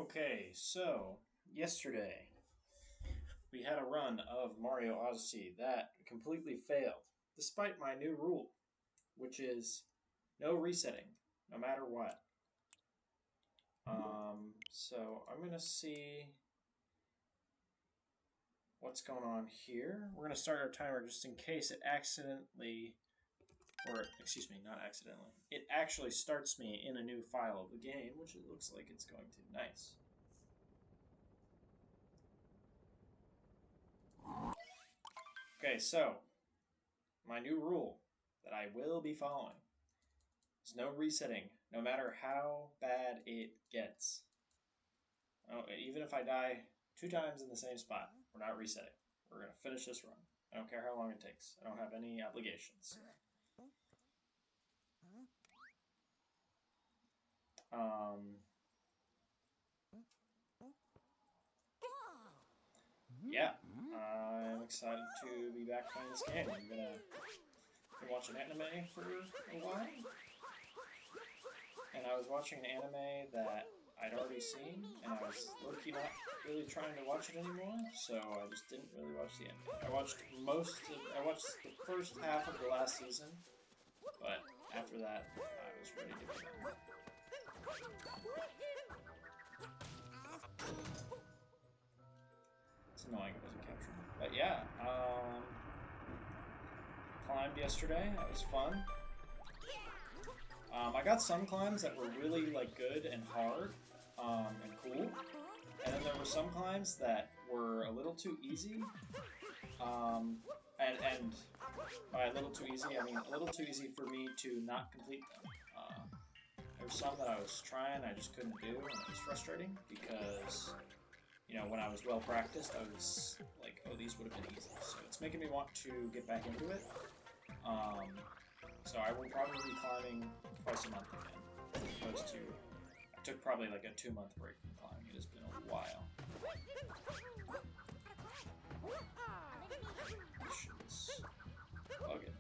Okay, so yesterday we had a run of Mario Odyssey that completely failed, despite my new rule, which is no resetting, no matter what. So I'm gonna see what's going on here. We're gonna start our timer just in case it accidentally, or excuse me, not accidentally. It actually starts me in a new file of the game, which it looks like it's going to. Nice. Okay, so my new rule that I will be following is no resetting, no matter how bad it gets. Oh, even if I die 2 times in the same spot, we're not resetting. We're going to finish this run. I don't care how long it takes. I don't have any obligations. Yeah, I'm excited to be back playing this game. I'm gonna been watching anime for a while, and I was watching an anime that I'd already seen, and I was low-key not really trying to watch it anymore, so I just didn't really watch the end. I watched the first half of the last season, but after that, I was ready to go down. It's annoying it wasn't captured. But yeah, climbed yesterday. That was fun. I got some climbs that were really good and hard and cool, and then there were some climbs that were a little too easy. And by a little too easy, I mean a little too easy for me to not complete them. There were some that I was trying, I just couldn't do, and it was frustrating because, when I was well practiced, I was like, oh, these would have been easy. So it's making me want to get back into it. So I will probably be climbing twice a month again, as opposed to, I took probably like a 2-month break from climbing. It has been a while. Missions. Bug it.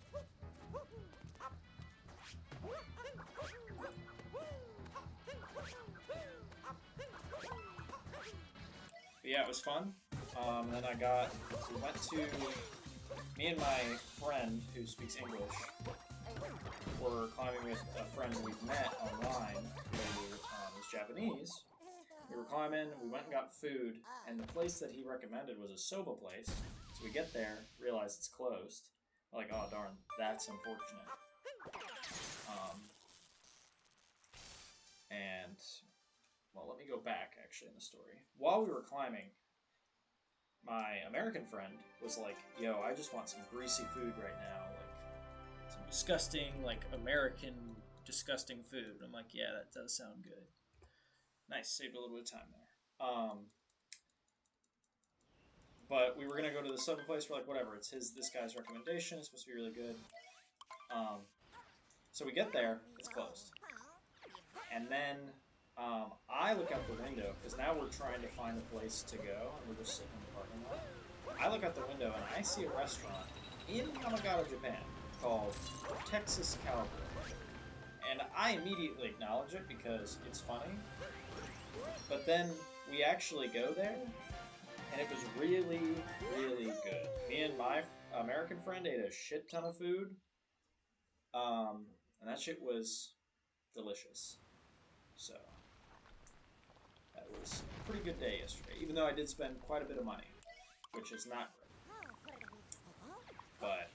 But yeah, it was fun. Then we went to, me and my friend who speaks English were climbing with a friend we've met online who is Japanese. We were climbing, we went and got food, and the place that he recommended was a soba place. So we get there, realize it's closed. We're like, oh darn, that's unfortunate. Well, let me go back, actually, in the story. While we were climbing, my American friend was like, yo, I just want some greasy food right now. Like, some disgusting, American disgusting food. I'm like, yeah, that does sound good. Nice, saved a little bit of time there. But we were going to go to the soba place. We're like, whatever, it's this guy's recommendation. It's supposed to be really good. So we get there, it's closed. And then I look out the window, because now we're trying to find a place to go, and we're just sitting in the parking lot. I look out the window, and I see a restaurant in Yamagata, Japan, called Texas Cowboy. And I immediately acknowledge it, because it's funny. But then we actually go there, and it was really, really good. Me and my American friend ate a shit ton of food, and that shit was delicious. So that was a pretty good day yesterday, even though I did spend quite a bit of money, which is not great. But,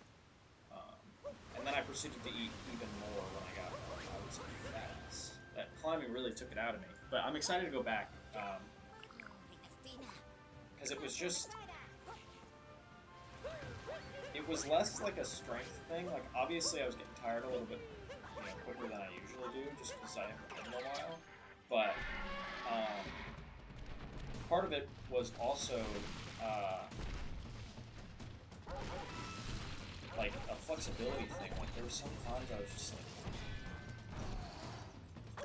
and then I proceeded to eat even more when I got home. I was a badass. That climbing really took it out of me. But I'm excited to go back, because it was just, it was less like a strength thing. Like, obviously I was getting tired a little bit quicker than I usually do, just because I haven't been in a while. But part of it was also like a flexibility thing. Like, there were some times I was just like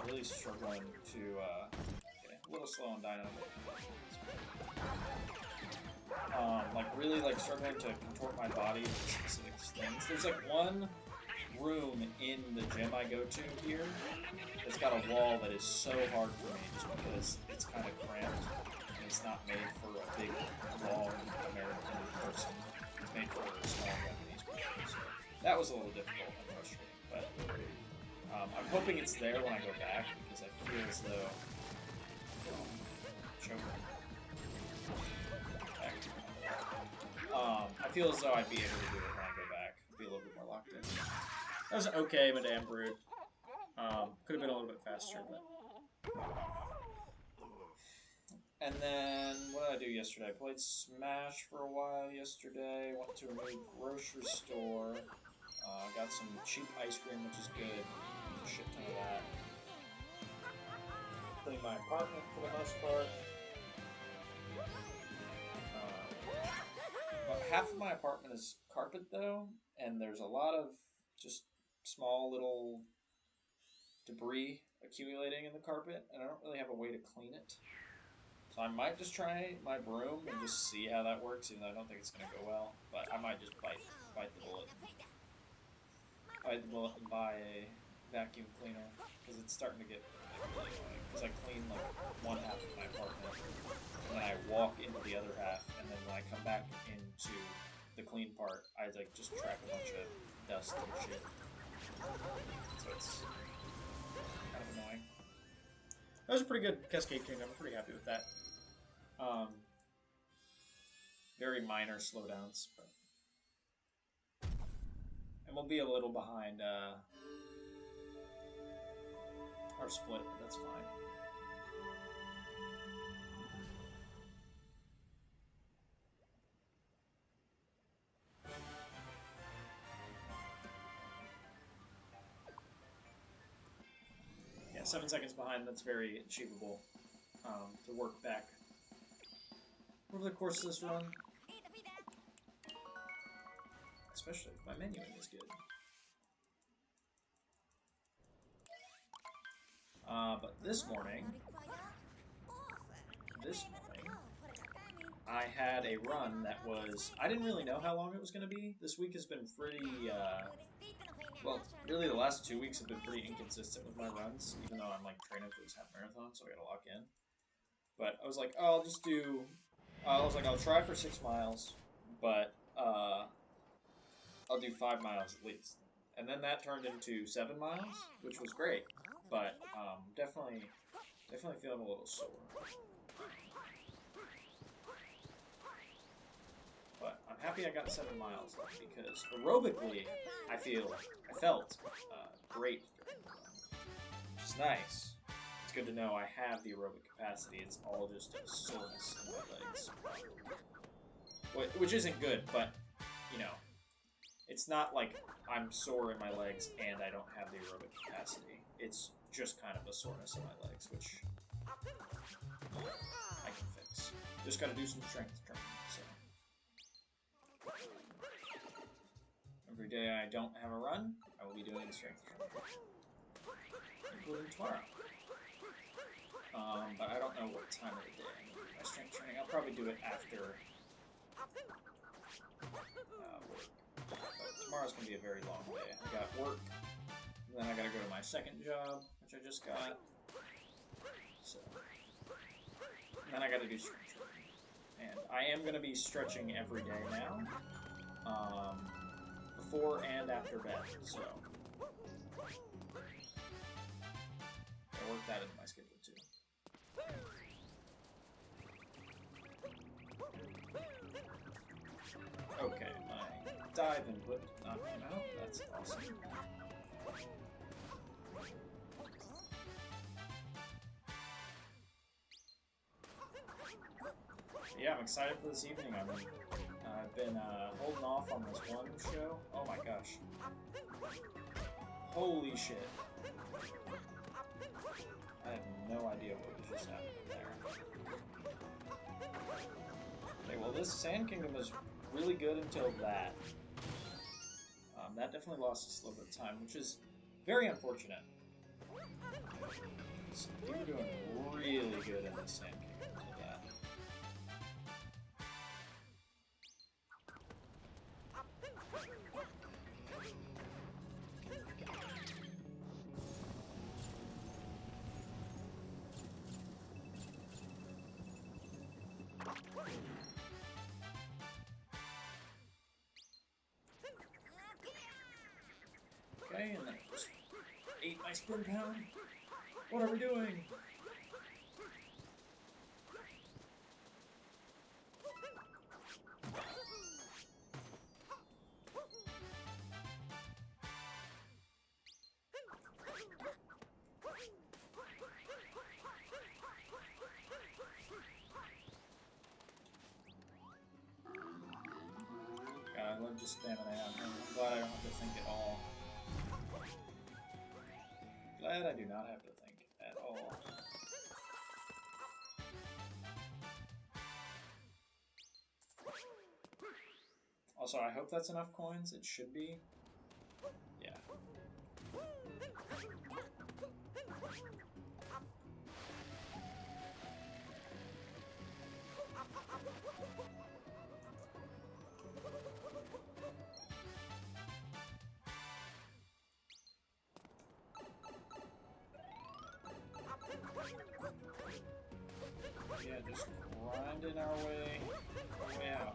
really struggling to okay, a little slow on dyno. Really struggling to contort my body to specific things. There's one room in the gym I go to here that's got a wall that is so hard for me just because it's kind of cramped That was a little difficult and frustrating, but I'm hoping it's there when I go back because I feel as though I feel as though I'd be able to do it when I go back. Be a little bit more locked in. That was okay, Madame Brute. Could have been a little bit faster, but. And then, what did I do yesterday? I played Smash for a while yesterday. Went to a new grocery store. Got some cheap ice cream, which is good. A shit ton of that. Cleaned my apartment for the most part. About half of my apartment is carpet, though, and there's a lot of just small little debris accumulating in the carpet, and I don't really have a way to clean it. So I might just try my broom and just see how that works, even though I don't think it's going to go well. But I might just bite the bullet. Bite the bullet and buy a vacuum cleaner, because it's starting to get really annoying. Because I clean like one half of my apartment, and then I walk into the other half, and then when I come back into the clean part, I like just track a bunch of dust and shit. So it's kind of annoying. That was a pretty good Cascade Kingdom. I'm pretty happy with that. Very minor slowdowns, but and we'll be a little behind our split, but that's fine. Yeah, 7 seconds behind. That's very achievable to work back over the course of this run. Especially if my menuing is good. But this morning, I had a run that was, I didn't really know how long it was going to be. This week has been pretty, well, really the last 2 weeks have been pretty inconsistent with my runs, even though I'm like training for this half marathon, so I gotta lock in. But I was like, oh, I'll try for 6 miles, but I'll do 5 miles at least. And then that turned into 7 miles, which was great, but definitely feeling a little sore. But I'm happy I got 7 miles because aerobically, I felt great during the run, which is nice. It's good to know I have the aerobic capacity. It's all just a soreness in my legs, which isn't good. But you know, it's not like I'm sore in my legs and I don't have the aerobic capacity. It's just kind of a soreness in my legs, which I can fix. Just got to do some strength training. So. Every day I don't have a run, I will be doing strength training, including tomorrow. But I don't know what time of the day I'm going to do my strength training. I'll probably do it after work. But tomorrow's going to be a very long day. I got work, and then I got to go to my second job, which I just got. So, and then I got to do strength training. And I am going to be stretching every day now. Before and after bed, so I work that into my schedule too. Okay, my dive input did not come out. That's awesome. Yeah, I'm excited for this evening. I've been holding off on this one show. Oh my gosh. Holy shit. I have no idea what was just happening there. Okay, well this Sand Kingdom was really good until that. That definitely lost us a little bit of time, which is very unfortunate. We were doing really good in this Sand Kingdom until that. Okay, and then it just ate my spin pound. What are we doing? God, I love just spamming out. I'm glad I don't have to think at all. Glad I do not have to think at all. Also, I hope that's enough coins. It should be. Yeah. Yeah, just grinding our way out.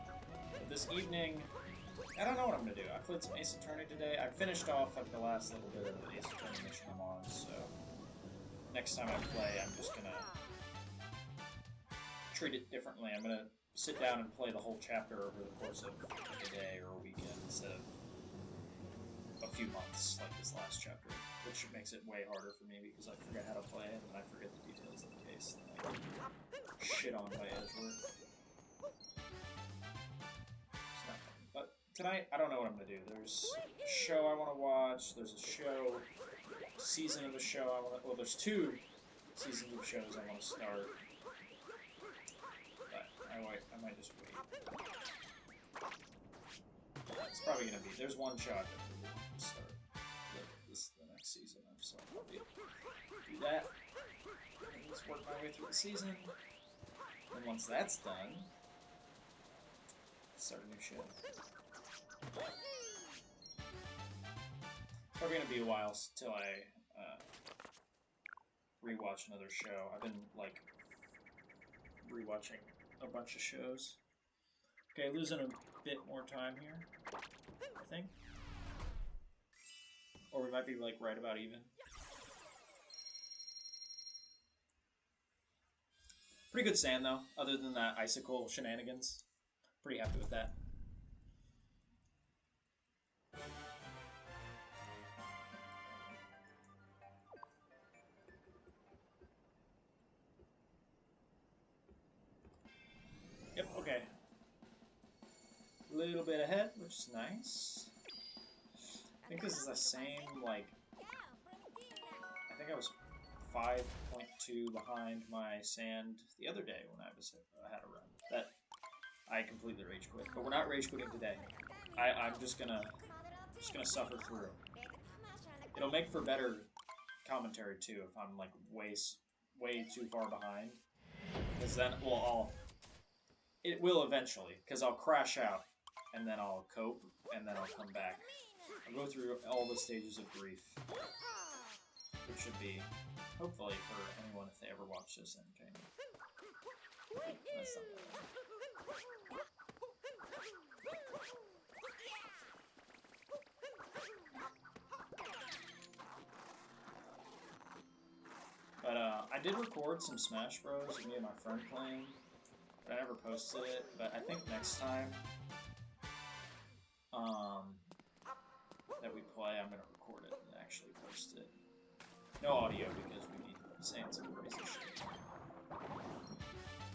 But this evening, I don't know what I'm gonna do. I played some Ace Attorney today. I finished off like the last little bit of the Ace Attorney mission I'm on, so next time I play, I'm just gonna treat it differently. I'm gonna sit down and play the whole chapter over the course of a day or a weekend instead of a few months like this last chapter, which makes it way harder for me because I forget how to play it and I forget the details of the case and I get shit on by Edgeworth. It's not fun. But tonight, I don't know what I'm gonna do. There's a show I want to watch. There's a season of a show I want to. Well, there's 2 seasons of shows I want to start. But I might just wait. It's probably gonna be. There's one show I really want to start. The next season of, so I'll probably do that. Let's work my way through the season. And once that's done, start a new show. It's probably gonna be a while till I rewatch another show. I've been like rewatching a bunch of shows. Okay, losing a bit more time here, I think. Or we might be like right about even. Pretty good sand though, other than that icicle shenanigans. Pretty happy with that. Yep, okay. A little bit ahead, which is nice. I think this is the same, like, I think I was 5.2 behind my sand the other day when I had a run. That I completely rage quit, but we're not rage quitting today. I'm just gonna suffer through. It'll make for better commentary too if I'm like way too far behind, because then it will eventually, because I'll crash out and then I'll cope and then I'll come back. I'll go through all the stages of grief, which should be, hopefully, for anyone if they ever watch this, entertaining. That's not bad. But I did record some Smash Bros. With me and my friend playing, but I never posted it. But I think next time that we play, I'm gonna record it and actually post it. No audio because we need to be saying some crazy shit.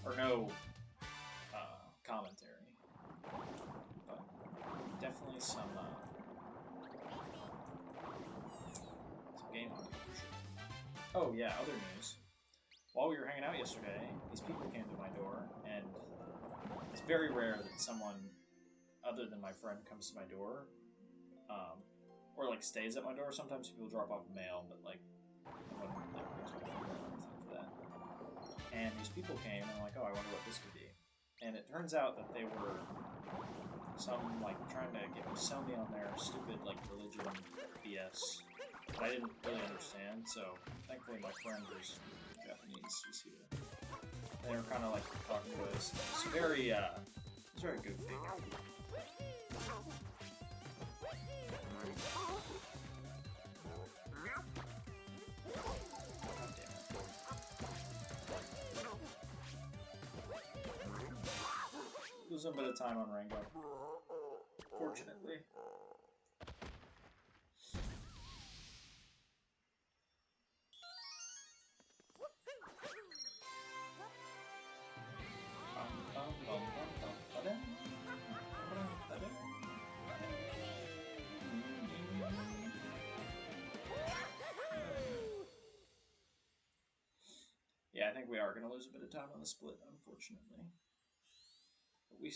Or no commentary. But definitely some game audio for sure. Oh yeah, other news. While we were hanging out yesterday, these people came to my door, and it's very rare that someone other than my friend comes to my door, or like stays at my door. Sometimes people drop off mail, but like no one like brings me food or anything for that. And these people came, and I'm like, oh, I wonder what this could be. And it turns out that they were like trying to sell me on their stupid like religion BS that I didn't really understand. So thankfully, my friend who's Japanese was here. And they were kind of like talking to us. It's very goofy. Lose a bit of time on Rango, fortunately. Yeah, I think we are going to lose a bit of time on the split, unfortunately. But we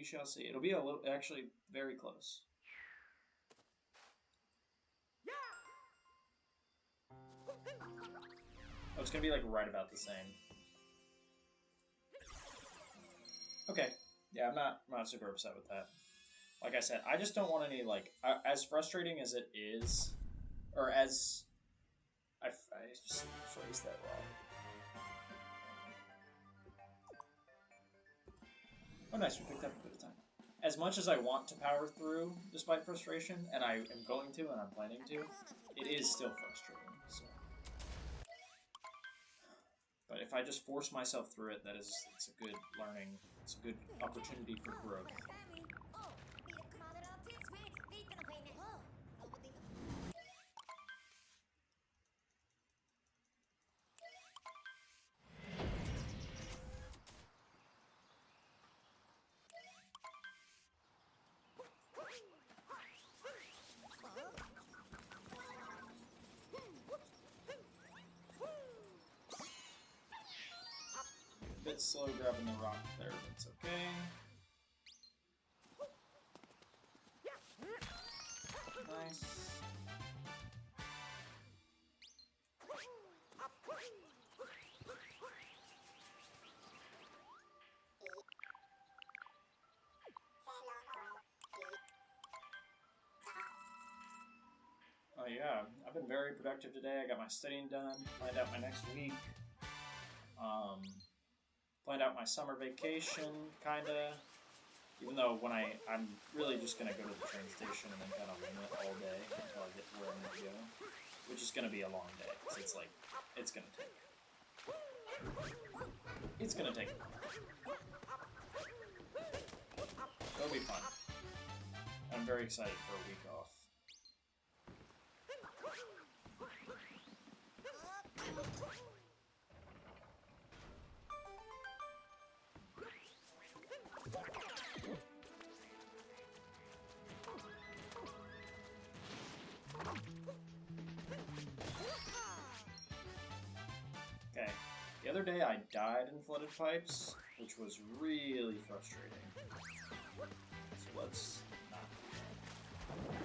shall see. It'll be a little, actually, very close. Oh, it's going to be like right about the same. Okay. Yeah, I'm not super upset with that. Like I said, I just don't want any, like, as frustrating as it is, or as, I just phrased that wrong. Oh, nice, we picked up a bit of time. As much as I want to power through, despite frustration, and I am going to, and I'm planning to, it is still frustrating, so. But if I just force myself through it, it's a good learning, it's a good opportunity for growth. A bit slow grabbing the rock there, but it's okay. Nice. Oh yeah, I've been very productive today. I got my studying done, planned out my next week. Planned out my summer vacation, kinda. Even though when I'm really just gonna go to the train station and then kind of wing it all day until I get to where I need to go, which is gonna be a long day. So it's like, it's gonna take. It'll be fun. I'm very excited for a week off. Okay, the other day I died in flooded pipes, which was really frustrating. So let's not do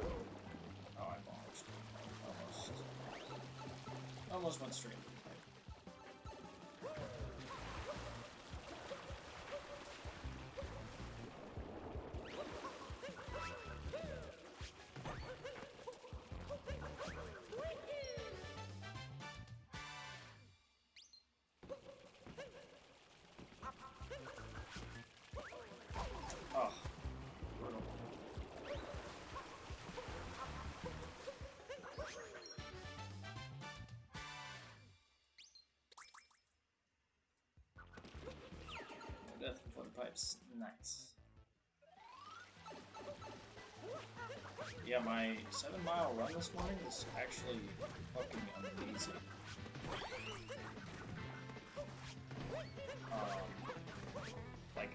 that. Oh, I almost went straight into the pipe. Oh, brutal. No death before the pipes. Nice. Yeah, my 7-mile run this morning was actually fucking amazing. Like,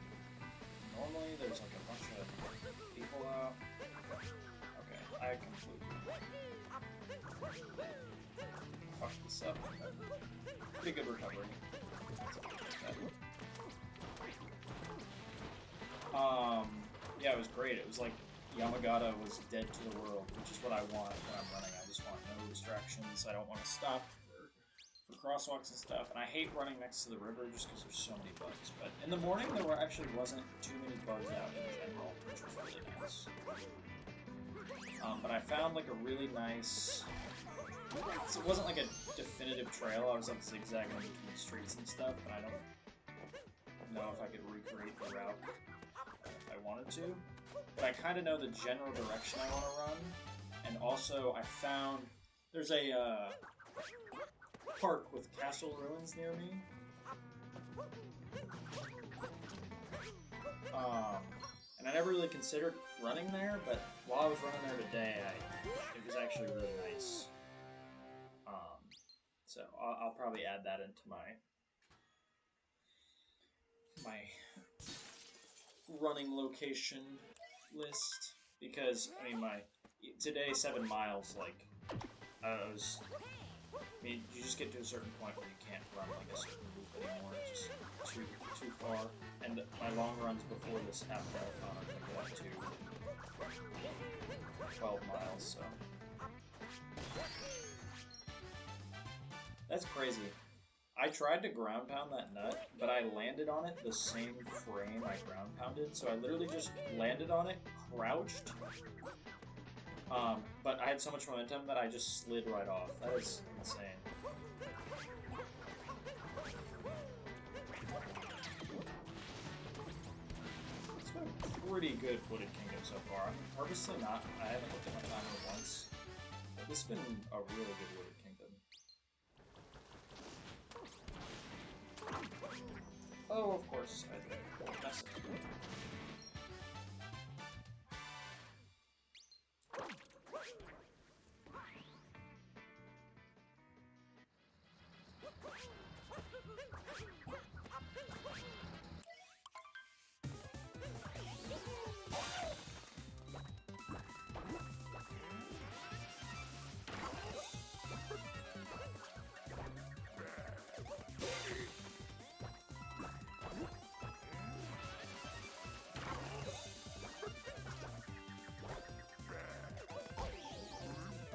normally there's like a bunch of people out. Okay, I completely fucked this up. Pretty good recovery. Yeah, it was great. It was like Yamagata was dead to the world, which is what I want when I'm running. I just want no distractions. I don't want to stop for crosswalks and stuff. And I hate running next to the river just because there's so many bugs. But in the morning, there wasn't too many bugs out in general, which was really nice. But I found like a really nice. So it wasn't like a definitive trail. I was like zigzagging between streets and stuff, but I don't know if I could recreate the route if I wanted to. But I kind of know the general direction I want to run, and also I found There's a park with castle ruins near me. And I never really considered running there, but while I was running there today, it was actually really nice. So I'll probably add that into my running location list, because I mean today 7 miles, like you just get to a certain point where you can't run like a certain loop anymore. It's just too far. And my long runs before this half marathon are going to go up to 12 miles, so that's crazy. I tried to ground pound that nut, but I landed on it the same frame I ground pounded, so I literally just landed on it, crouched, but I had so much momentum that I just slid right off. That is insane. It's been a pretty good Wooded Kingdom so far. I'm purposely not, I haven't looked at my timer once, but this has been a really good Wooded Kingdom. Oh, of course, I did. Mess it.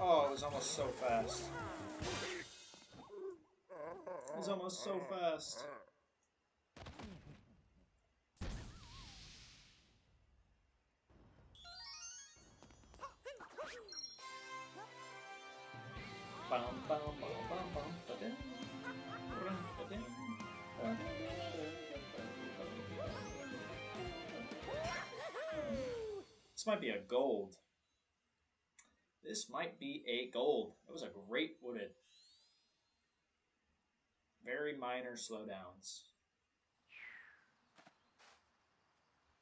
Oh, it was almost so fast. It was almost so fast. This might be a gold. This might be a gold. It was a great Wooded. Very minor slowdowns.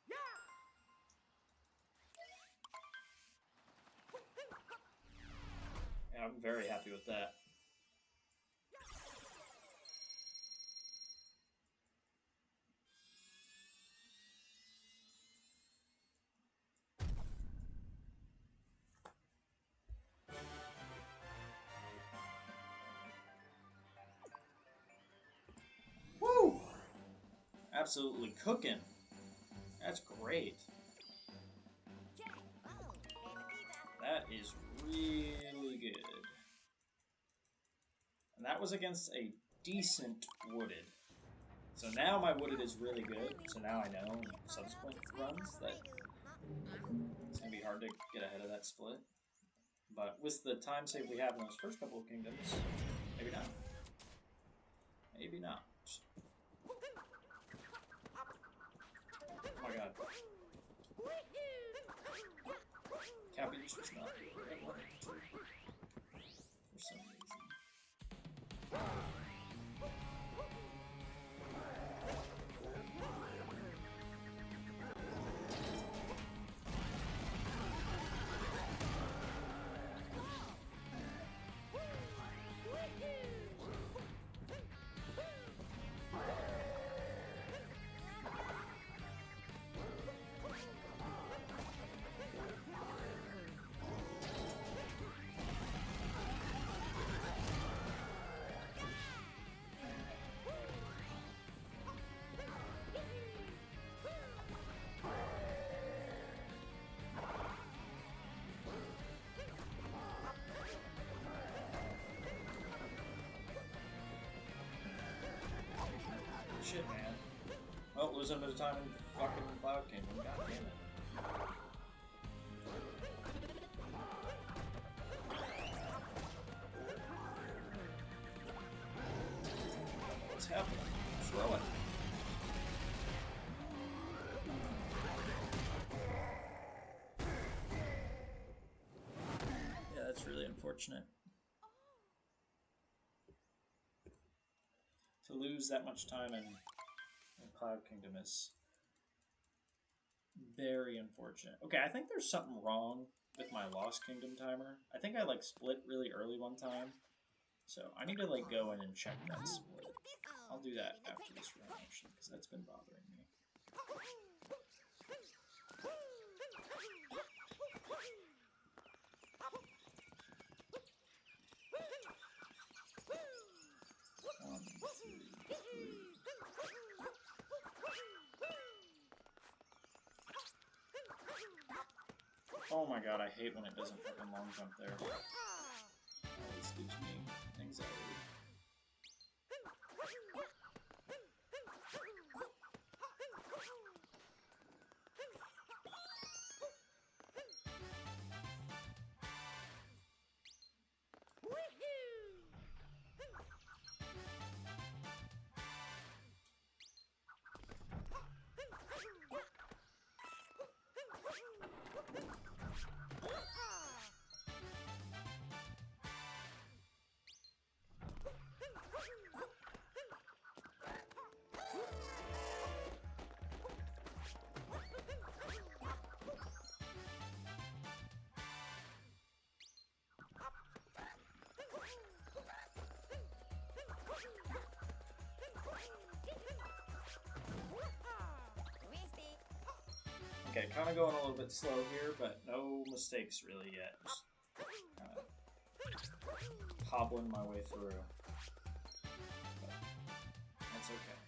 Yeah, I'm very happy with that. Woo! Absolutely cooking. That's great. That is really good. And that was against a decent Wooded. So now my Wooded is really good. So now I know in subsequent runs that it's going to be hard to get ahead of that split. But with the time save we have in those first couple of kingdoms, maybe not. Maybe not. Oh my god. Cappy just was not for some reason. Shit, man. Well, losing a bit of time in fucking Cloud Kingdom. God damn it. What's happening? Throw it. Yeah, that's really unfortunate. To lose that much time in Cloud Kingdom is very unfortunate. Okay, I think there's something wrong with my Lost Kingdom timer. I think I like split really early one time. So I need to like go in and check that split. I'll do that after this run actually, because that's been bothering me. Oh my god, I hate when it doesn't fucking long jump there. Always gives me anxiety. Okay, kind of going a little bit slow here, but no mistakes really yet. Just kind of hobbling my way through. But that's okay.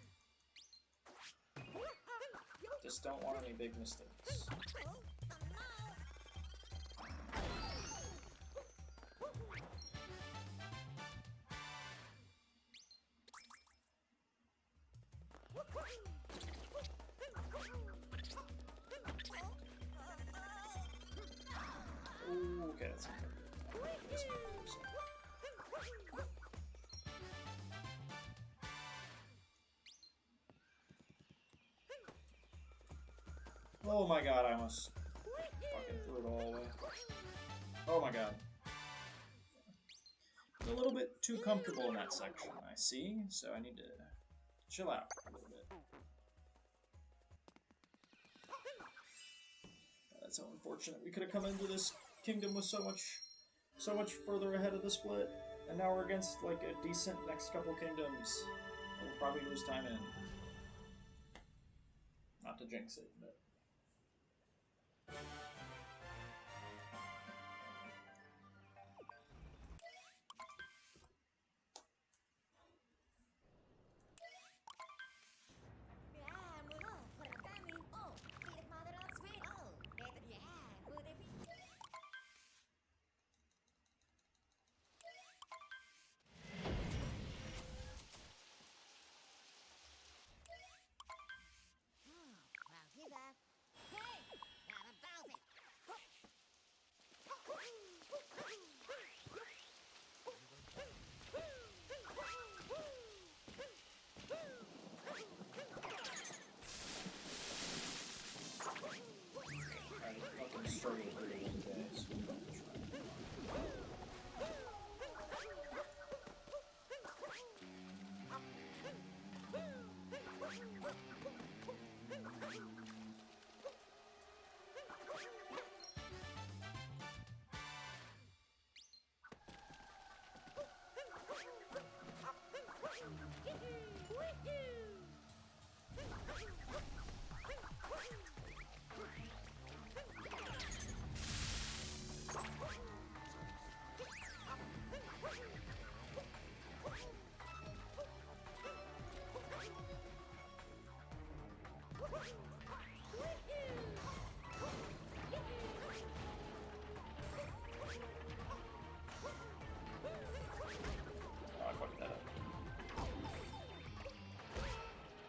Just don't want any big mistakes. Ooh, okay, that's okay. Oh my god, I almost fucking threw it all away. Oh my god. A little bit too comfortable in that section, I see, so I need to chill out a little bit. That's so unfortunate. We could have come into this kingdom with so much further ahead of the split, and now we're against like a decent next couple kingdoms. We'll probably lose time in. Not to jinx it, but.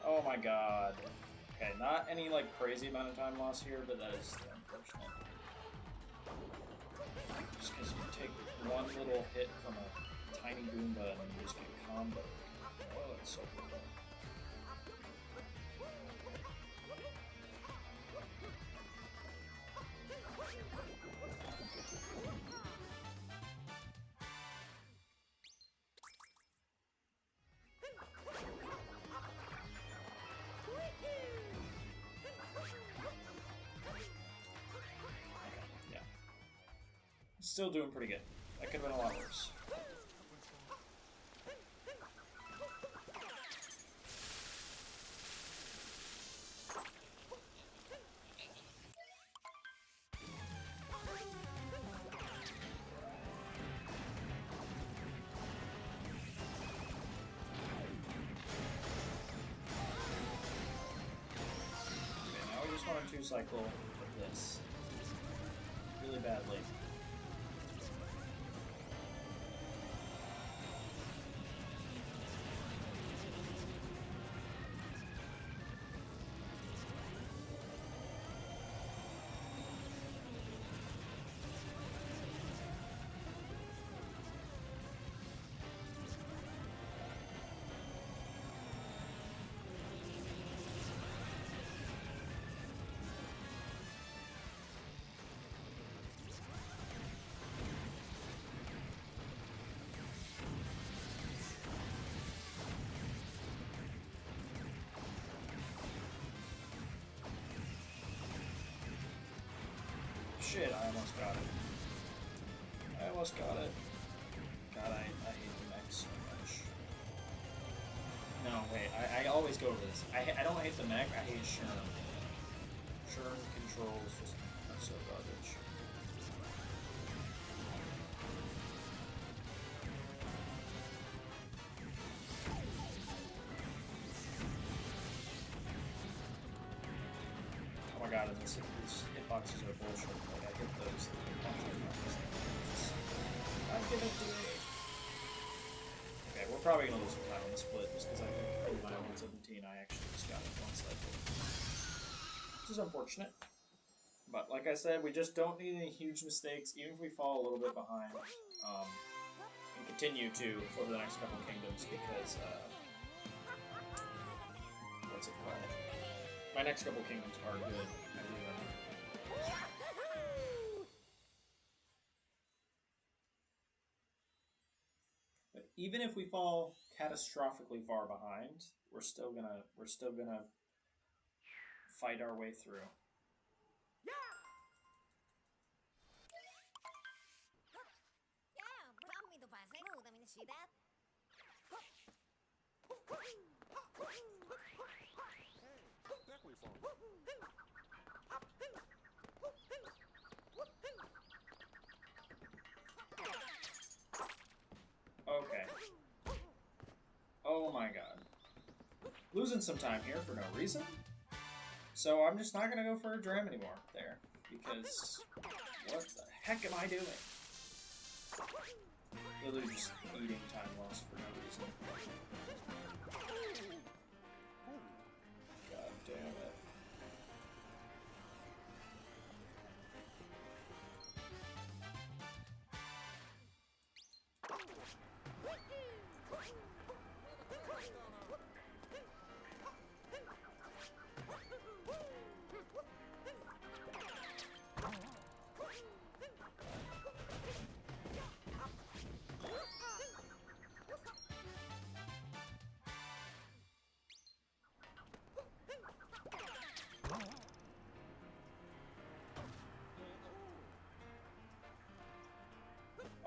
Oh my god. Okay, not any like crazy amount of time loss here, but that is still unfortunate. Just because you take one little hit from a tiny Goomba and you just get comboed. Oh, that's so cool. Still doing pretty good. That could have been a lot worse. Cycle of this really badly. Shit, I almost got it. I almost got it. God, I hate the mech so much. No, wait, I always go over this. I don't hate the mech, I hate Sherm. Sherm controls just are so garbage. Oh my god, and these hitboxes are bullshit. Like, I hit those. I give it to me. Okay, we're probably gonna lose some time on the split just because I think in my 117 I actually just got it one cycle. Which is unfortunate. But like I said, we just don't need any huge mistakes, even if we fall a little bit behind. And continue to for the next couple kingdoms because what's it called? My next couple kingdoms are good. I do that. But even if we fall catastrophically far behind, we're still gonna fight our way through. Okay. Oh my god. Losing some time here for no reason. So I'm just not gonna go for a dram anymore there. Because what the heck am I doing? Literally just eating time lost for no reason. God damn it.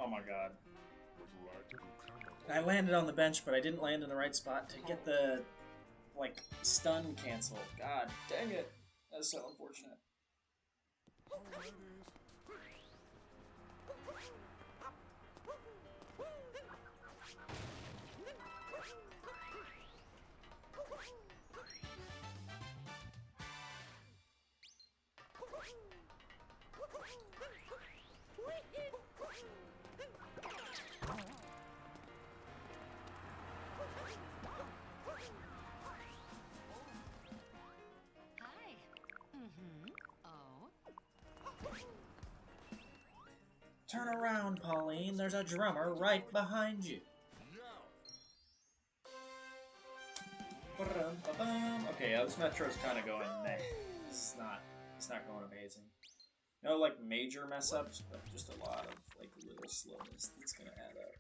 Oh my god. I landed on the bench, but I didn't land in the right spot to get the, like, stun cancel. God dang it. That's so unfortunate. Turn around, Pauline. There's a drummer right behind you. Okay, yeah, this metro's kind of going meh. It's not going amazing. No, like, major mess-ups, but just a lot of, like, little slowness that's going to add up.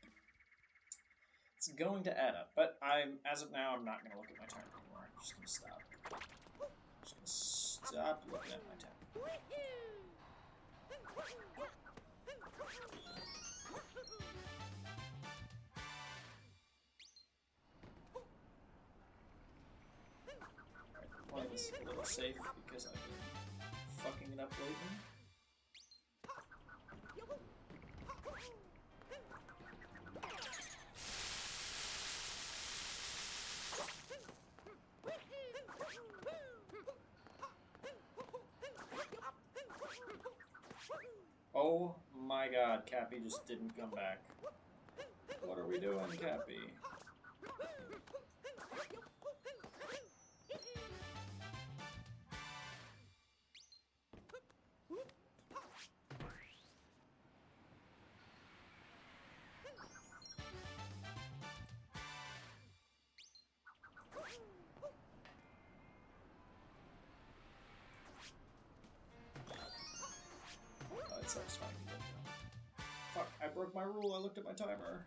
It's going to add up, but as of now, I'm not going to look at my time anymore. I'm just going to stop. I'm just going to stop looking at my time. this a little safe because I've been fucking it up lately. Oh my god, Cappy just didn't come back. What are we doing, Cappy? That sucks fine to get though. Fuck, I broke my rule, I looked at my timer.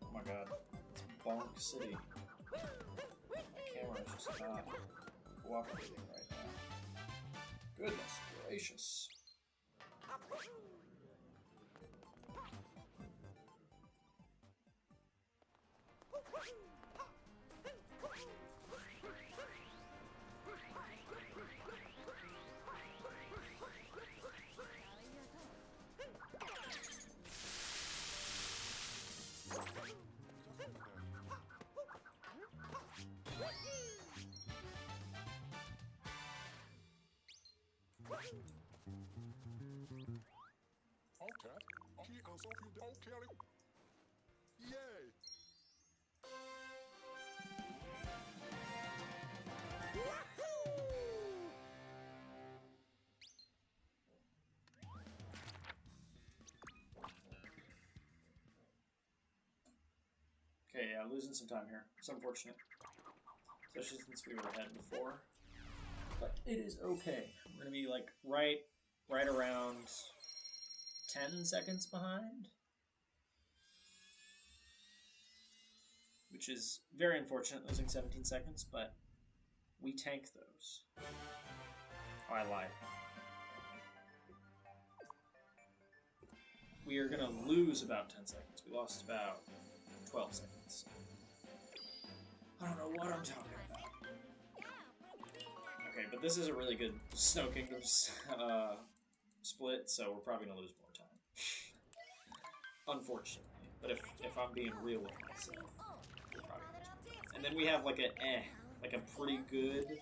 Oh my god, it's Bonk City. My camera is just not cooperating right now. Goodness gracious. Yay! Okay, yeah, losing some time here. It's unfortunate. Especially since we were ahead before. But it is okay. We're gonna be like right around 10 seconds behind. Which is very unfortunate, losing 17 seconds, but we tank those. Oh, I lied. We are gonna lose about 10 seconds. We lost about 12 seconds. I don't know what I'm talking about. Okay, but this is a really good Snow Kingdoms split, so we're probably gonna lose more time. Unfortunately. But if I'm being real with myself, we're probably gonna lose more time. And then we have like a pretty good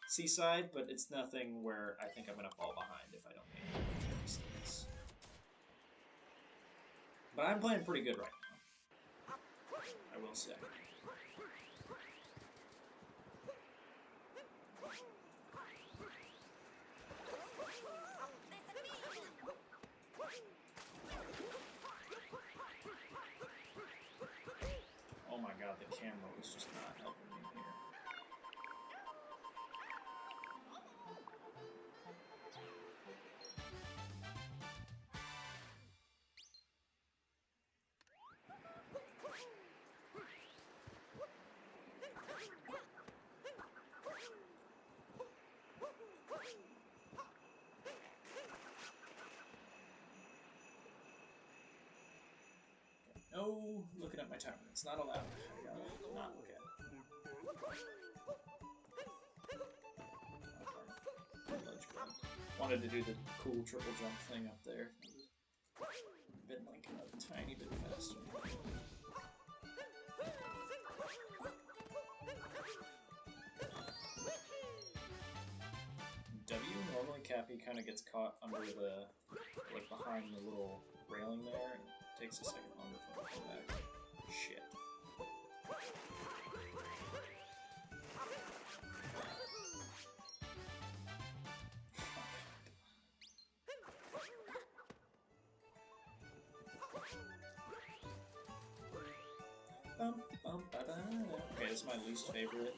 Seaside, but it's nothing where I think I'm gonna fall behind if I don't make any mistakes. But I'm playing pretty good right now. I will say. Oh my god, the camera was just not helping me here. No, looking at my timer. It's not allowed. I gotta not look at it. Ledge grab. Wanted to do the cool triple jump thing up there. Been like a tiny bit faster. W, normally Cappy kind of gets caught under the, like behind the little railing there, and it takes a second longer for him to come back. Shit. Okay, this is my least favorite.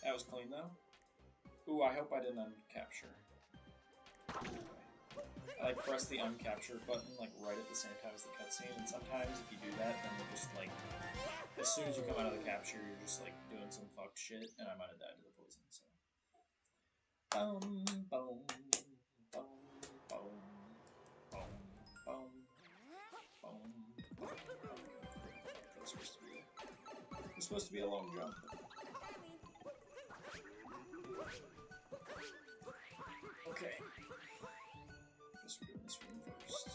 That was clean though. Ooh, I hope I didn't uncapture. I like press the uncapture button like right at the same time as the cutscene, and sometimes if you do that, then you're just like, as soon as you come out of the capture, you're just like doing some fucked shit, and I might have died to the poison. So, boom, boom, boom, boom, boom, boom, boom, boom. It's supposed to be a long jump. Okay. Guess we're doing this room first.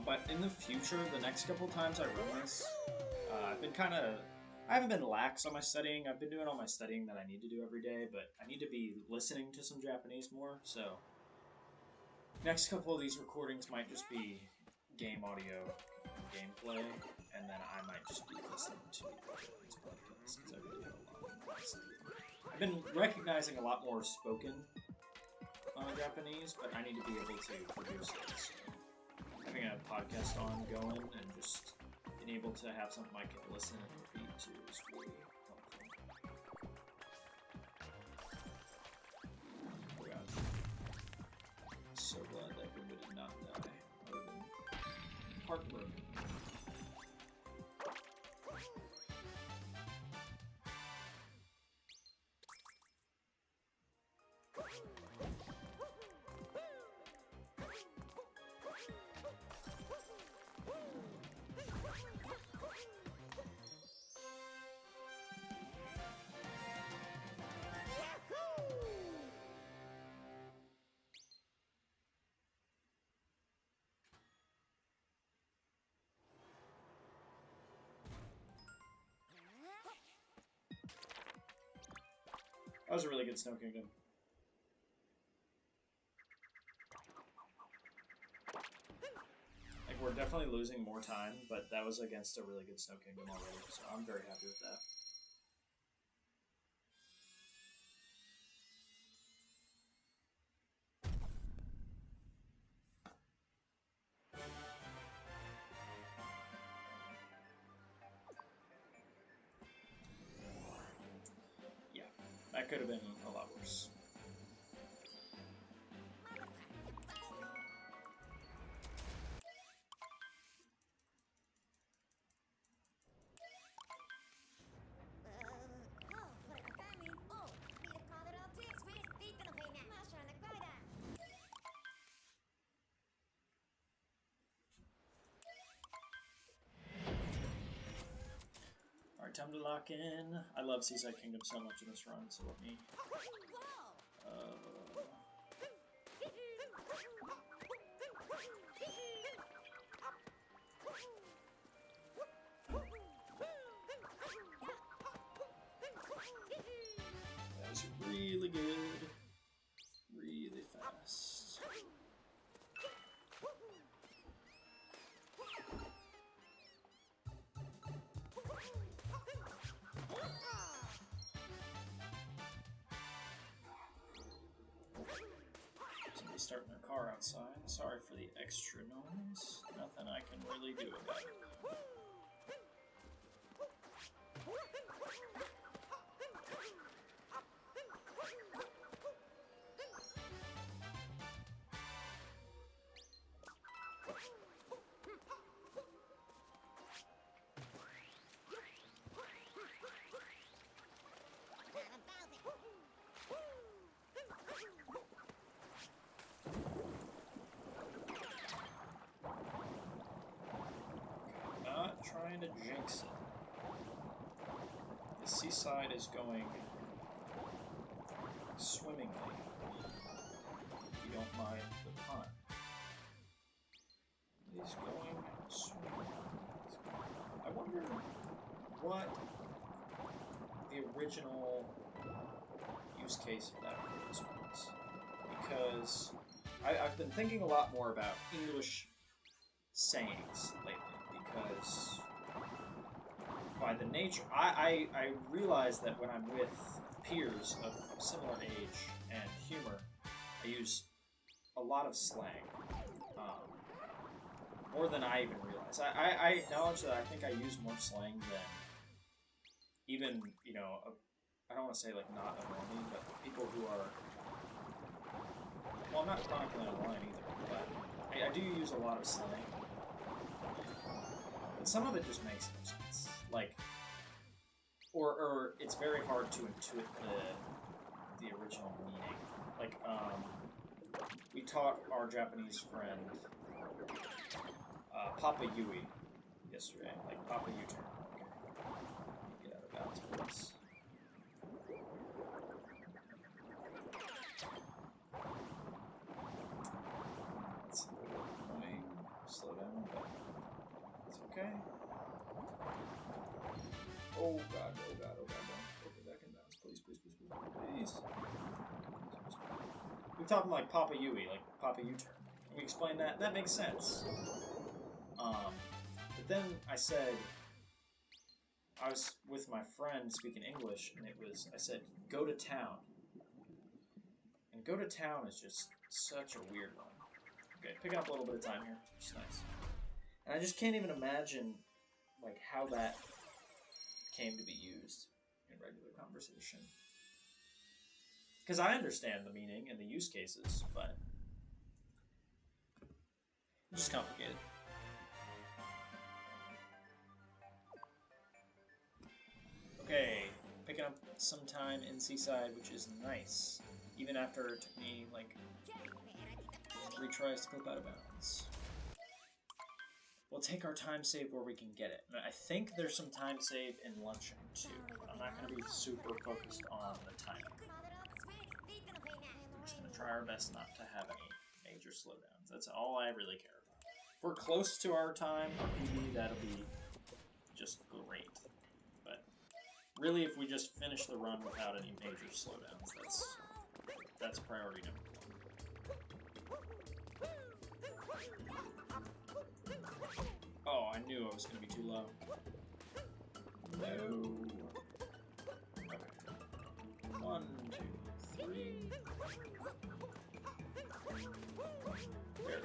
But in the future, the next couple times I run this, I haven't been lax on my studying. I've been doing all my studying that I need to do every day, but I need to be listening to some Japanese more, so next couple of these recordings might just be game audio and gameplay, and then I might just be listening to Japanese podcasts, because I really have a lot more studying. I've been recognizing a lot more spoken Japanese, but I need to be able to produce it, so having a podcast on going and just being able to have something I can listen and repeat to is really helpful. Oh god. So glad that Goomba did not die. I would have been heartbroken. That was a really good Snow Kingdom. Like, we're definitely losing more time, but that was against a really good Snow Kingdom already, so I'm very happy with that. Yeah, that could have been a lot worse. Alright, time to lock in. I love Seaside Kingdom so much in this run, so let me... That was really good. Really fast. Somebody's starting their car outside. Sorry for the extra noise. Nothing I can really do about it. kind of jinx it. The seaside is going swimmingly. If you don't mind the pun. It is going swimmingly. I wonder what the original use case of that phrase was. Because I've been thinking a lot more about English sayings lately, because by the nature, I realize that when I'm with peers of similar age and humor, I use a lot of slang, more than I even realize. I acknowledge that I think I use more slang than even, you know, I don't want to say like not a normie, but people who are, well, I'm not chronically online either, but I do use a lot of slang. But some of it just makes no sense. Like, or it's very hard to intuit the original meaning. Like, we taught our Japanese friend, Papa Yui, yesterday. Like, Papa U-turn. Okay. Get out of bounds for this. It's a little annoying. Slow down, but it's okay. Oh god, oh god, oh god, don't go back in bounds. Please, please, please, please, please. We taught him like Papa Yui, like Papa U-turn. We explained that. That makes sense. But then I said, I was with my friend speaking English, and I said, go to town. And go to town is just such a weird one. Okay, picking up a little bit of time here, which is nice. And I just can't even imagine, like, how that came to be used in regular conversation. Because I understand the meaning and the use cases, but it's just complicated. Okay, picking up some time in Seaside, which is nice. Even after it took me, like, 3 tries to clip out of bounds. We'll take our time save where we can get it. I think there's some time save in Luncheon, too. I'm not going to be super focused on the timing. We're just going to try our best not to have any major slowdowns. That's all I really care about. If we're close to our time on PB, that'll be just great. But really, if we just finish the run without any major slowdowns, that's priority number 1. Oh, I knew I was going to be too low. No. Okay. 1, 2, 3. There.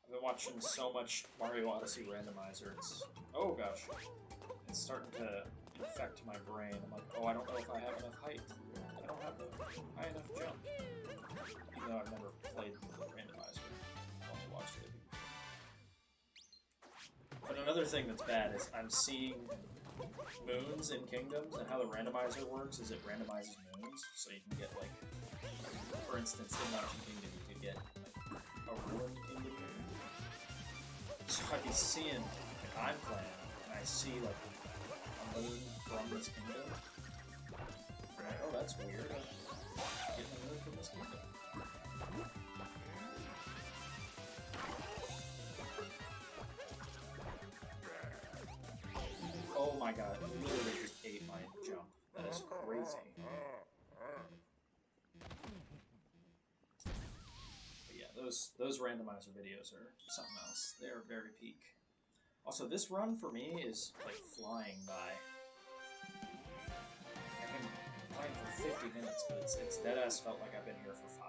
I've been watching so much Mario Odyssey randomizer. Oh gosh. It's starting to infect my brain. I'm like, oh, I don't know if I have enough height. I don't have a high enough jump. Even though I've never played the randomizer. I've only watched it. But another thing that's bad is I'm seeing moons in kingdoms, and how the randomizer works is it randomizes moons, so you can get, like, for instance, in Mountain Kingdom you could get, like, a ruined kingdom moon. So I'd be seeing, like, I'm playing, and I see, like, a moon from this kingdom. And I'm like, oh, that's weird. I'm getting a moon from this kingdom. Oh my god, it literally just ate my jump. That is crazy. But yeah, those randomizer videos are something else. They're very peak. Also, this run for me is like flying by. I've been playing for 50 minutes, but it's deadass felt like I've been here for 5.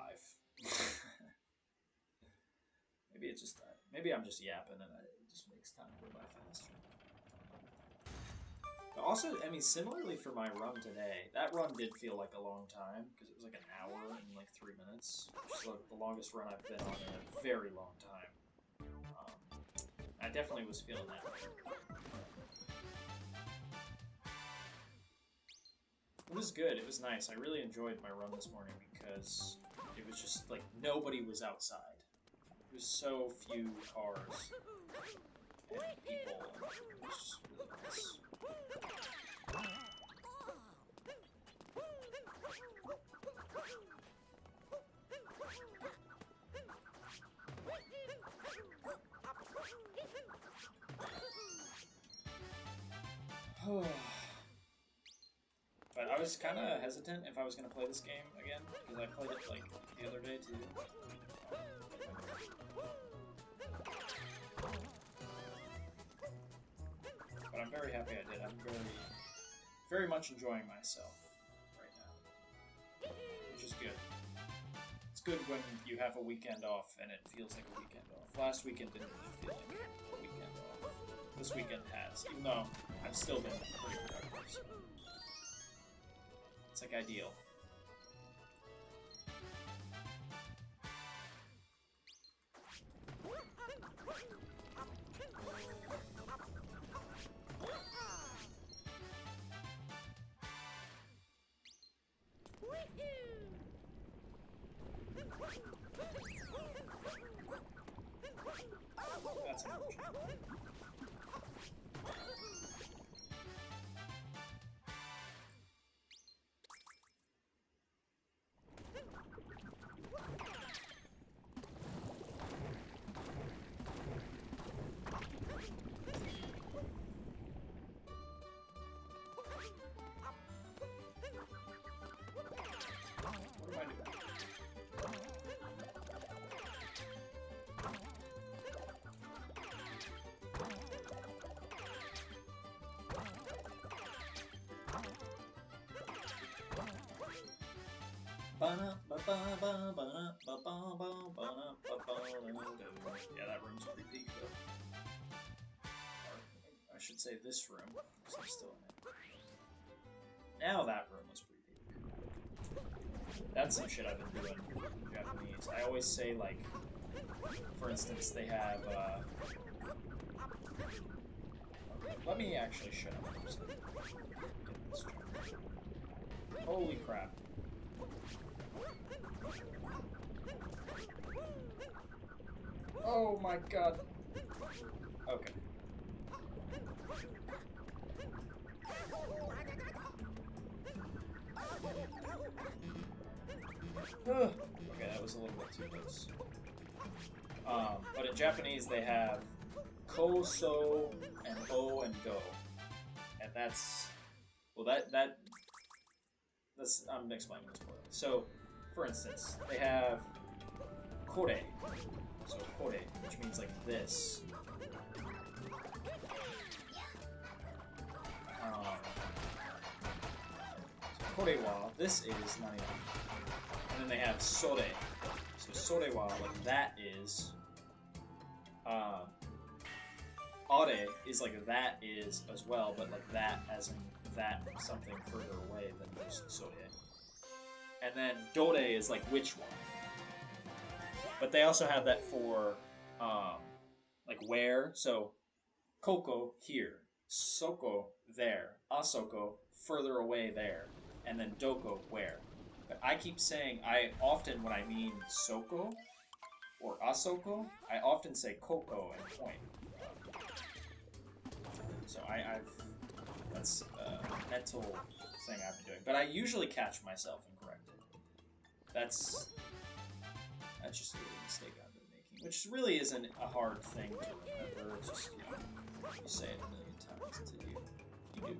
Maybe it's just maybe I'm just yapping and it just makes time go by faster. But also, I mean, similarly for my run today, that run did feel like a long time, because it was like an hour and like 3 minutes, which is like the longest run I've been on in a very long time. I definitely was feeling that. It was good, it was nice. I really enjoyed my run this morning because it was just like nobody was outside. There's so few cars and people, and it's just really nice. But I was kind of hesitant if I was going to play this game again, because I played it, like, the other day, too. But I'm very happy I did. I'm very much enjoying myself right now, which is good. It's good when you have a weekend off and it feels like a weekend off. Last weekend didn't really feel like a weekend off. This weekend has, even though I've still been pretty productive. So. It's like ideal. That's an option. What am I doing? Yeah, that room's pretty big though. Or I should say this room, because I'm still in it. Now that room was pretty big. That's some shit I've been doing in Japanese. I always say, like, for instance, they have, let me actually shut up for a second. Get this job. Holy crap. Oh my god. Okay. Okay, that was a little bit too close. But in Japanese they have ko, so, and o, and do. And that's... Well, that's... I'm explaining this poorly. So, for instance, they have kore. So kore, which means like this. So kore wa, this is nani. And then they have sore. So sore wa, like that is. Are is like that is as well, but like that as in that something further away than just sore. And then dore is like which one. But they also have that for, like where. So, koko, here. Soko, there. Asoko, further away there. And then doko, where. But I keep saying, when I mean soko or asoko, I often say koko and point. So that's a mental thing I've been doing. But I usually catch myself and correct it. That's just a little mistake I've been making, which really isn't a hard thing to remember. It's just, you say it a million times until you do.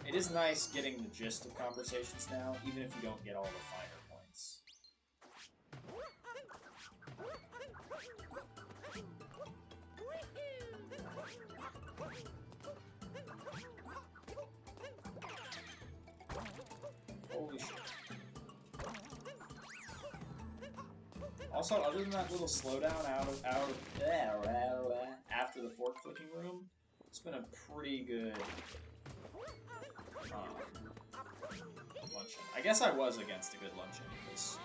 It is nice getting the gist of conversations now, even if you don't get all the finer points. Holy shit. Also, other than that little slowdown after the fork flicking room, it's been a pretty good luncheon. I guess I was against a good luncheon because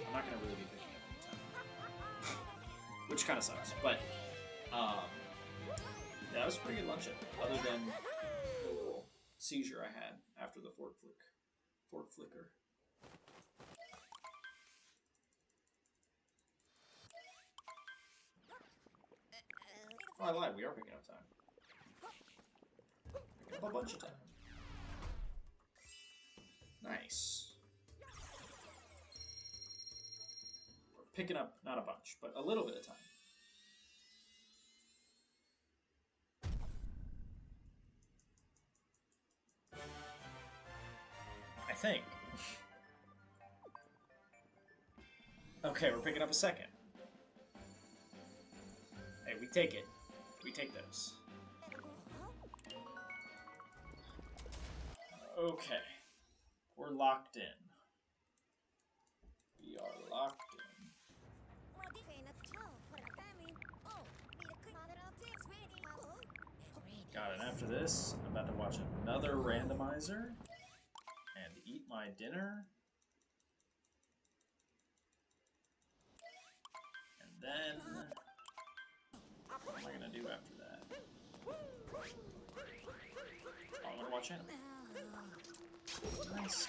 I'm not going to really be picking up any time. Which kind of sucks, but yeah, that was a pretty good luncheon, other than the little seizure I had after the fork flicker. Oh, I lied. We are picking up time. Picking up a bunch of time. Nice. We're picking up not a bunch, but a little bit of time. I think. Okay, we're picking up a second. Hey, we take it. We take those. Okay. We're locked in. We are locked in. Got it. After this, I'm about to watch another randomizer and eat my dinner. And then, what am I going to do after that? Oh, I'm going to watch anime. Nice.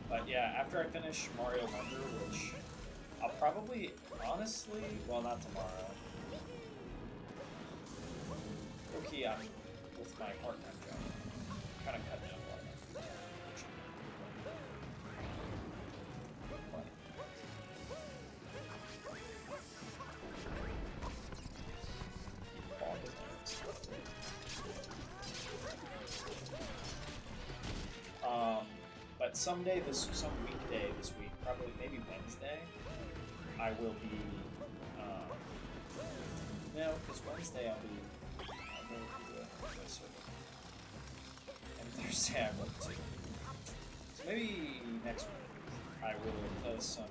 But yeah, after I finish Mario Wonder, which I'll probably, honestly, well, not tomorrow. Okay, I'm with my part-time job. Kind of cutting down a lot of that. But someday, some weekday this week, probably maybe Wednesday, I will be, no, because Wednesday I'll go to the circuit. And Thursday I work too. So maybe next week I will play some,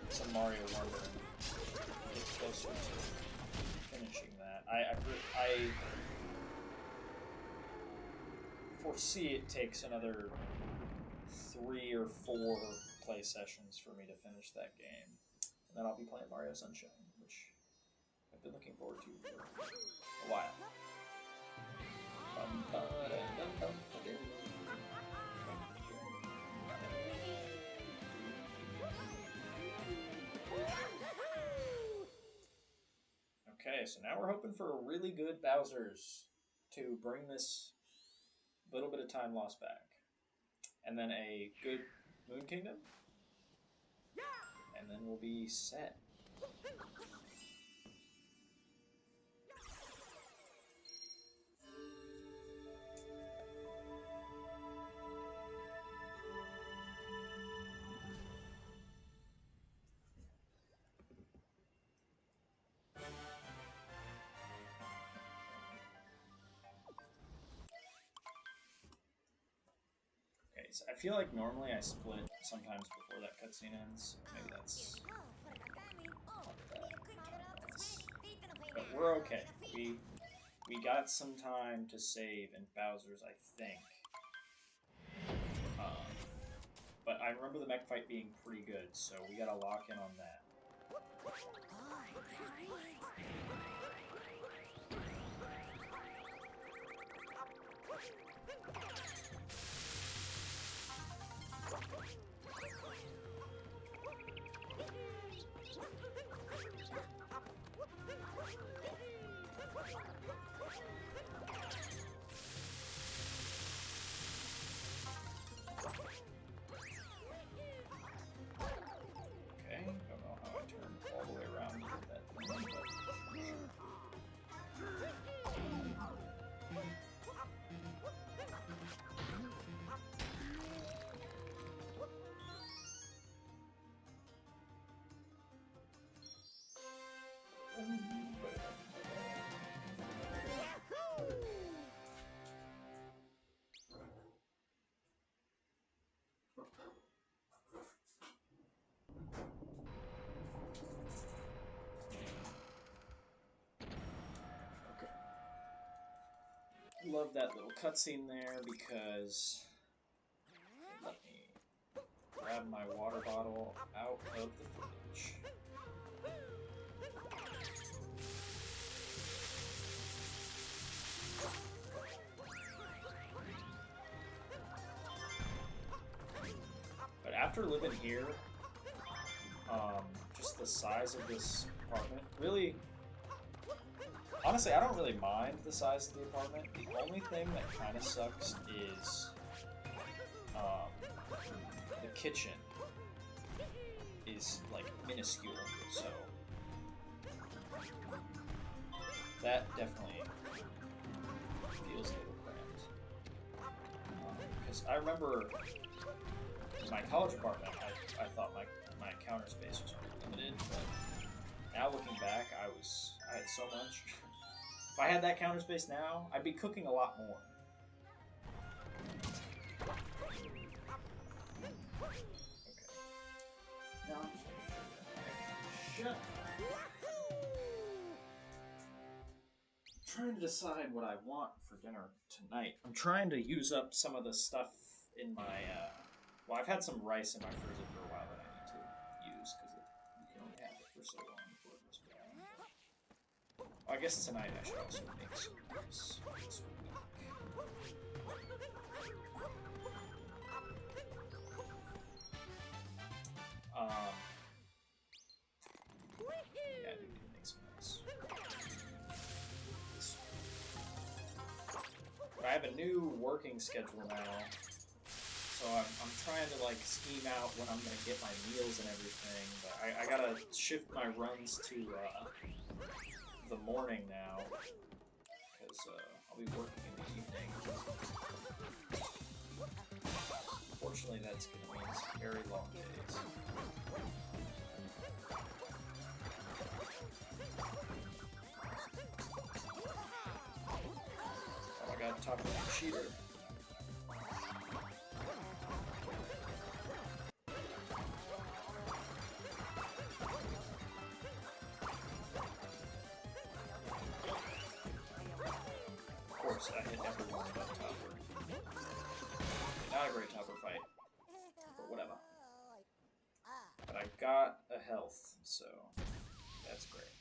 some Mario Wonder and get closer to finishing that. I foresee it takes another 3 or 4 play sessions for me to finish that game. And then I'll be playing Mario Sunshine, which I've been looking forward to for a while. Okay, so now we're hoping for a really good Bowser's to bring this little bit of time lost back. And then a good Moon Kingdom. And then we'll be set. So I feel like normally I split sometimes before that cutscene ends. Maybe that's but we're okay. We got some time to save in Bowser's, I think. But I remember the mech fight being pretty good, so we gotta lock in on that. Okay, don't know how I turned all the way around to get that thing, but love that little cutscene there because it let me grab my water bottle out of the fridge. But after living here, just the size of this apartment, really, honestly, I don't really mind the size of the apartment. The only thing that kind of sucks is the kitchen is like minuscule, so that definitely feels a little cramped. Because I remember in my college apartment, I thought my counter space was pretty limited, but now looking back, I had so much. If I had that counter space now, I'd be cooking a lot more. Okay. Now I'm just making sure that I shut. Trying to decide what I want for dinner tonight. I'm trying to use up some of the stuff in my. Well, I've had some rice in my freezer for a while that I need to use because you can only have it for so long before it goes bad. Well, I guess tonight I should also make some rice this week. Yeah, I do need to make some rice. But I have a new working schedule now, so I'm trying to like scheme out when I'm gonna get my meals and everything. But I gotta shift my runs to the morning now because I'll be working in the evening. Unfortunately, that's gonna mean some very long days. Oh, I gotta talk to the cheater. Of course, I hit everyone but Topper. Not a great Topper fight, but whatever. But I got a health, so that's great.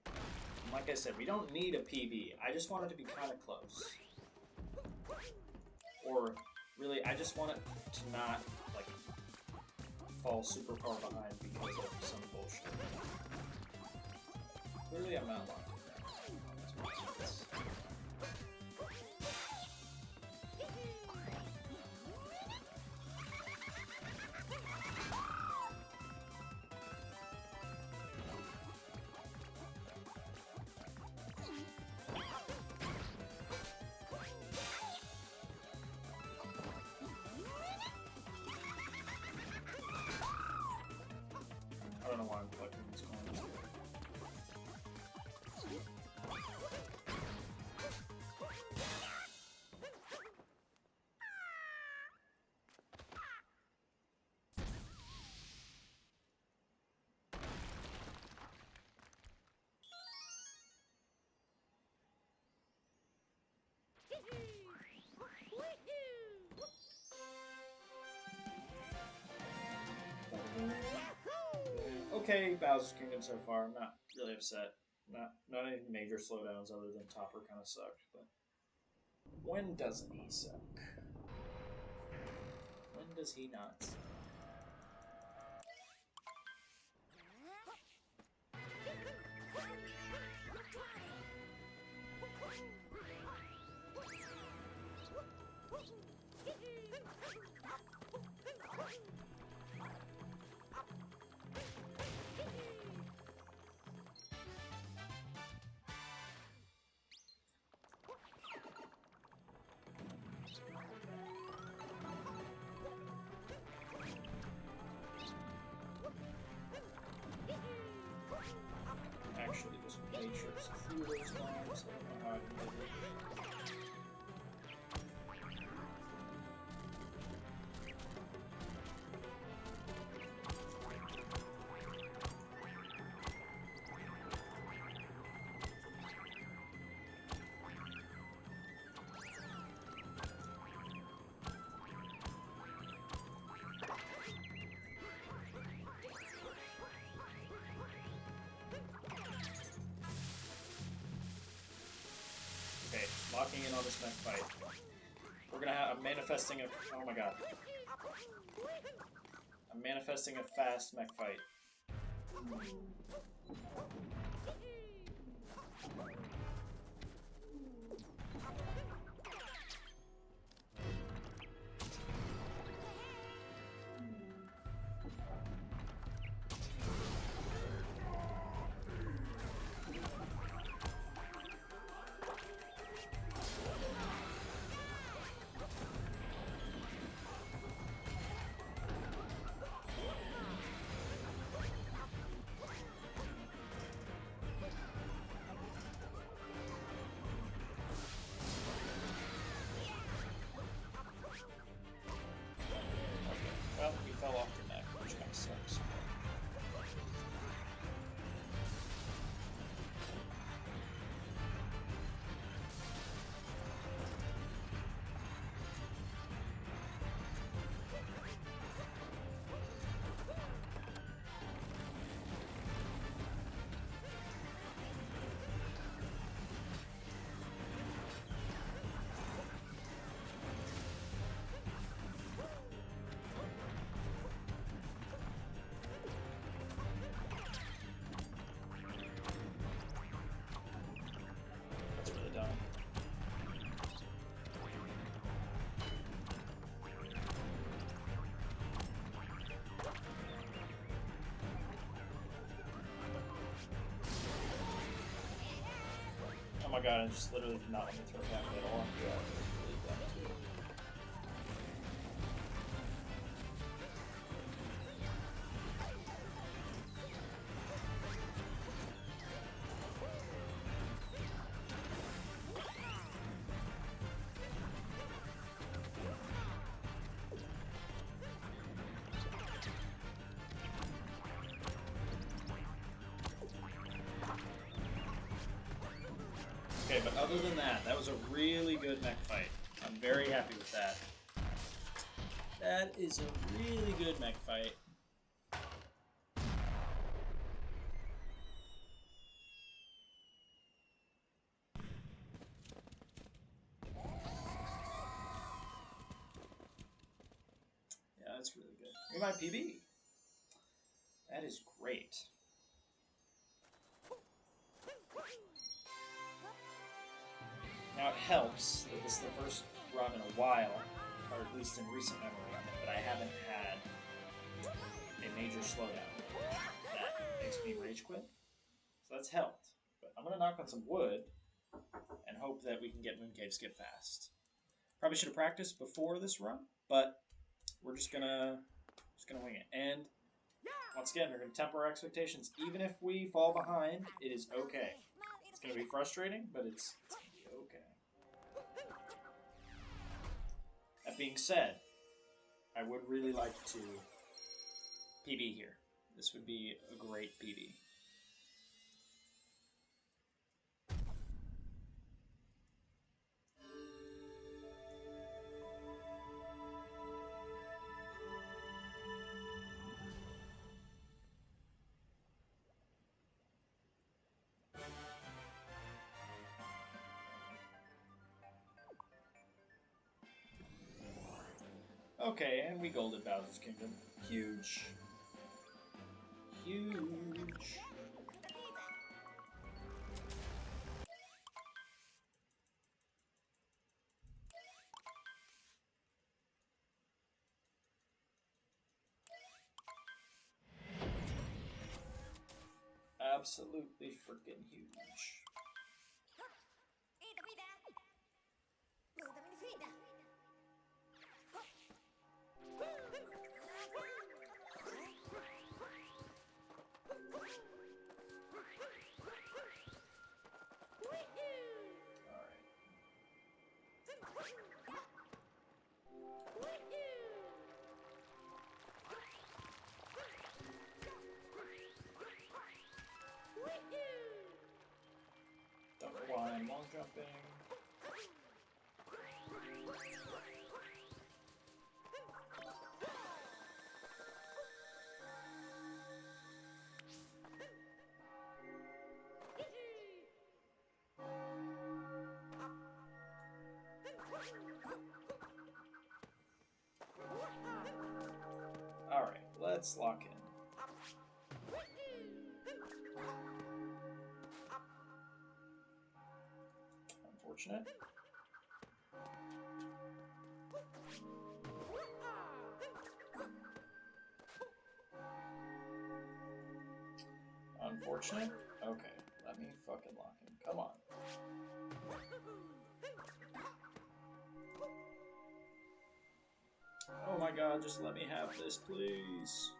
And like I said, we don't need a PB. I just want it to be kind of close. Or, really, I just want it to not, like, fall super far behind because of some bullshit. Clearly, I'm not locked in that. I don't know why I'm collecting these coins. Okay, Bowser's Kingdom so far. I'm not really upset. Not any major slowdowns other than Topper kind of sucked, but when doesn't he suck? When does he not suck? locking in on this mech fight. We're gonna have... I'm manifesting a... Oh my god. I'm manifesting a fast mech fight. Well, you fell off your neck, which kind of sucks. That's really dumb. Oh my god, I just literally did not want to throw that at all. Yeah, it was really dumb too. Okay, but other than that, that was a really good mech fight. I'm very happy with that. That is a really good mech fight. Yeah, that's really good. We might PB. That is great. Now it helps that this is the first run in a while, or at least in recent memory run, that I haven't had a major slowdown that makes me rage quit. So that's helped. But I'm gonna knock on some wood and hope that we can get Mooncave skip fast. Probably should have practiced before this run, but we're just gonna wing it. And once again, we're gonna temper our expectations. Even if we fall behind, it is okay. It's gonna be frustrating, but it's gonna be okay. That being said, I would really like to PB here. This would be a great PB. Okay, and we golded Bowser's Kingdom. Huge. Huge. Absolutely freaking huge. Don't know why I'm long jumping. Let's lock in. Unfortunate. Unfortunate? Okay, let me fucking lock in. Come on. Oh my god, just let me have this, please.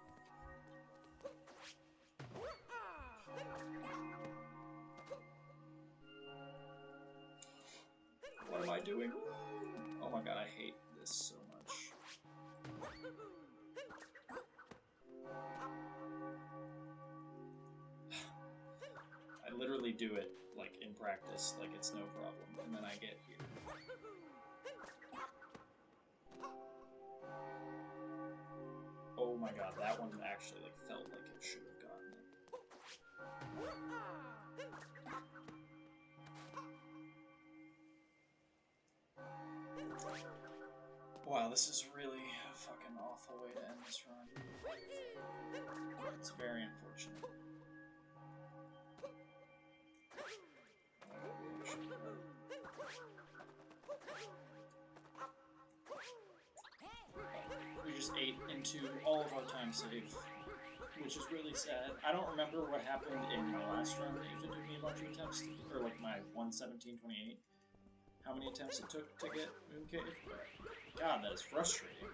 What am I doing? Oh my god, I hate this so much. I literally do it, like, in practice, like it's no problem, and then I get here. Oh my god, that one actually, like, felt like it should have gotten it. Wow, this is really a fucking awful way to end this run. It's very unfortunate. We just ate into all of our time save, which is really sad. I don't remember what happened in my last run that usually took me a bunch of attempts to, or like my 1:17:28. How many attempts it took to get Mooncave? God, that is frustrating.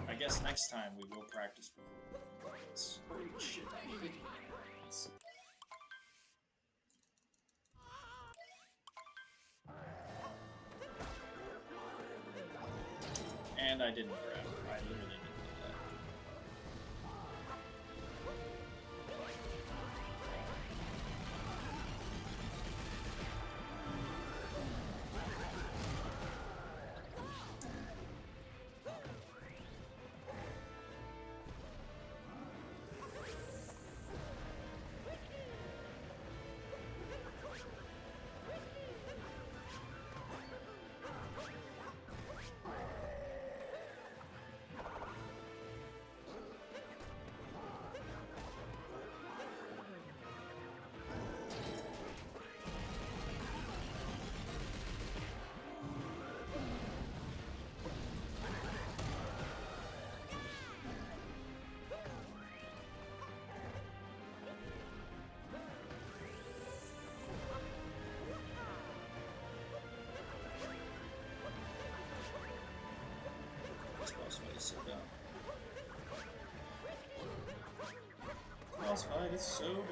I guess next time we will practice before. Holy shit, I needed this. And I didn't grab her. I literally didn't do that. Boss fight is so dumb. Boss fight is so dumb.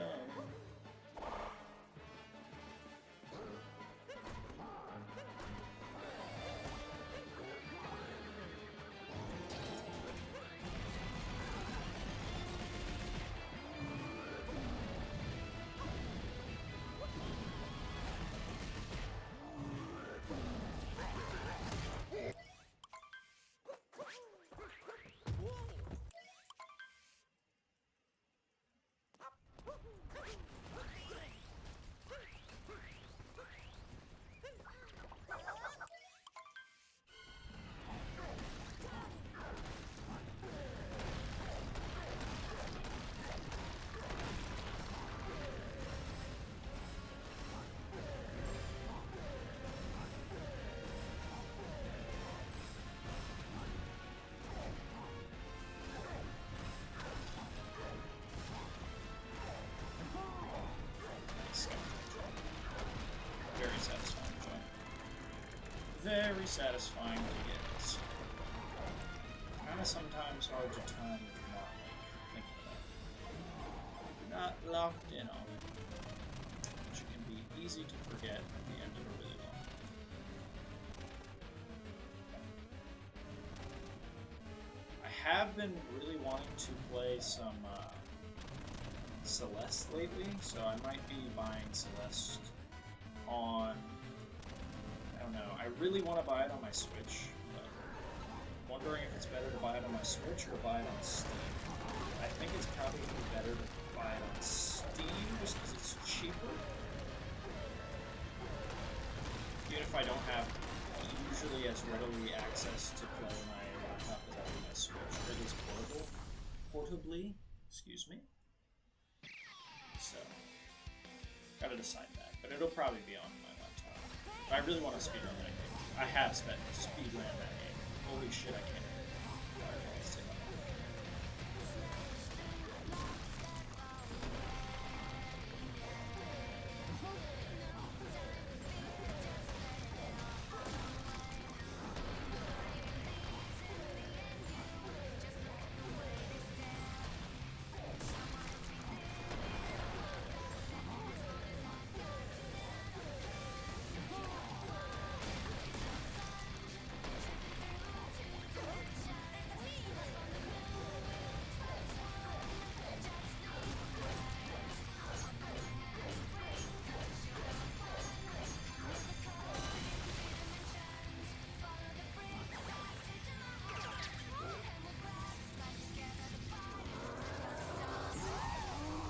Very satisfying jump. Very satisfying to get. Kinda sometimes hard to time if you're not like thinking about it. You're not locked in on it. Which can be easy to forget at the end of a really long game. I have been really wanting to play some Celeste lately, so I might be buying Celeste on, I don't know, I really want to buy it on my Switch, but I'm wondering if it's better to buy it on my Switch or buy it on Steam. I think it's probably better to buy it on Steam just because it's cheaper. Even if I don't have usually as readily access to play my laptop as I do my Switch, or at least portable. arguably, excuse me. So, gotta decide that. But it'll probably be on my laptop. But I really want to speedrun that game. I have speedrun that game. Holy shit, I can't.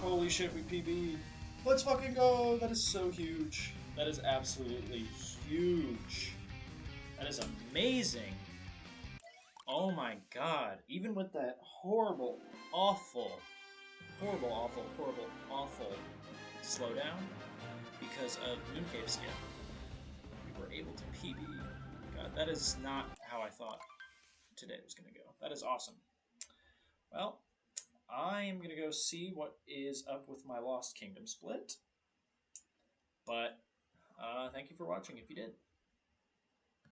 Holy shit, we PB. Let's fucking go. That is so huge. That is absolutely huge. That is amazing. Oh my god. Even with that horrible, awful slowdown because of Mooncave skin, we were able to PB. God, that is not how I thought today was going to go. That is awesome. Well, I am going to go see what is up with my Lost Kingdom split. But thank you for watching if you did.